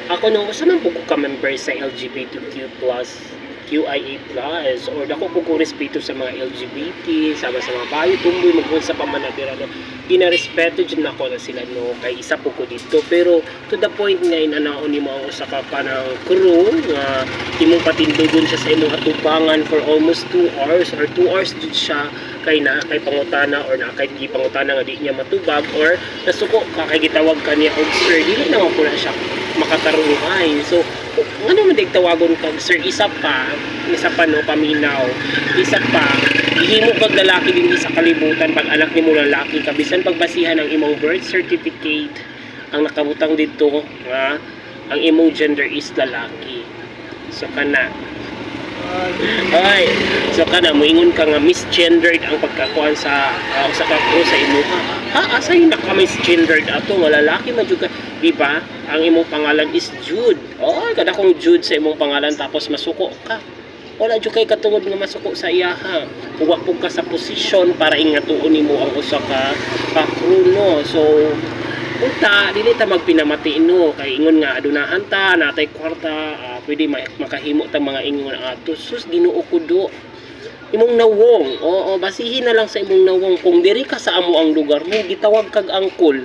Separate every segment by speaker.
Speaker 1: Ako nung usa man po ko ka-member sa LGBTQ+, QIA+, or dako po ko respeto sa mga LGBT, sama sa mga bayo, tumboy, mag-unsa pa man na dira, no. Ginarespeto dyan ako na sila, no, kay isa po ko dito. Pero to the point ngayon, anaon ni mo ang usa ka pa ng crew, nga imong patindugon siya sa imong atubangan for almost 2 hours, or 2 hours jud siya, kay na kay pangutana or na kay pangutana nga di niya matubag, or nasuko ka kay gitawag kaniya og sir, dili na ko na siya makatarungan. So ano man dig tawagon kag sir, isa pa no, paminaw, isa pa gihimo kag lalaki din sa kalibutan pag anak nimo lalaki ka, bisan pagbasihan ang imong birth certificate ang nakabutang dito nga ang imong gender is lalaki. So kana ay, so kana moingon ka nga misgendered ang pagkakuan sa usa ka crew sa imuha. Ha, asay naka misgendered ato nga lalaki man jud ka, di ba? Ang imong pangalan is Jude. Oh, kada kong Jude sa imong pangalan tapos masuko ka. Wala jud kay katungod nga masuko sa iyaha. Uwa pug ka sa posisyon para ingatuon nimo ang usa ka crew, no. So unta dili ta magpinamati, no, kay ingon nga adunahan ta natay kwarta, pwede makahimo ta mga ingon ato. Sus, Ginoo ko do, imong nawong, oo, basihin na lang sa imong nawong. Kung diri ka sa amo ang lugar mo gitawag kag angkol,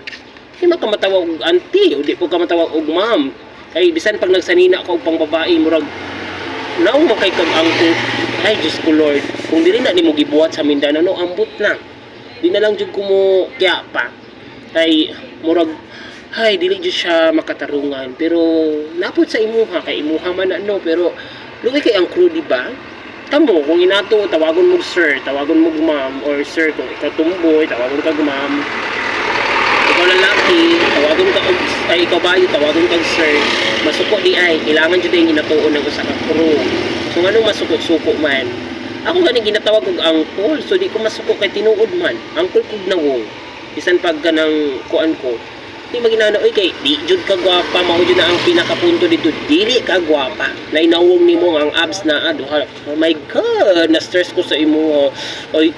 Speaker 1: di man ka matawag og auntie, o di po ka matawag og ma'am, kay bisan pag nagsanina ka og pang babae murag naong mo kay kag angkol. Ay Diyos ko Lord, kung diri na nimo gibuhat sa Mindanao, no, ambot na, di na lang jud ko mo kaya pa, kay murag ay dili jud siya makatarungan. Pero napod sa imuha, kay imuha man na, no, pero luwi kay ang crew, di ba? Tamo kung inato tawagon mo sir, tawagon mo ma'am, or sir kung ikaw tumboy tawagon ka ma'am, ikaw lalaki tawagon ka og ay ikaw bayo tawagon kag sir. Masuko di ay kailangan jud yung ginatuon ng usa ka crew. So nganong masuko-suko man, ako gani ginatawag og angkol, so di ko masuko kay tinuod man angkol kog nawong. Bisan pag ganang kuan ko di maginana, oy kay di jud ka gwapa, mao jud na ang pinakapunto dito, dili ka gwapa, nainawong nimo ang abs na aduha. Oh my god, na stress ko sa imo. Oy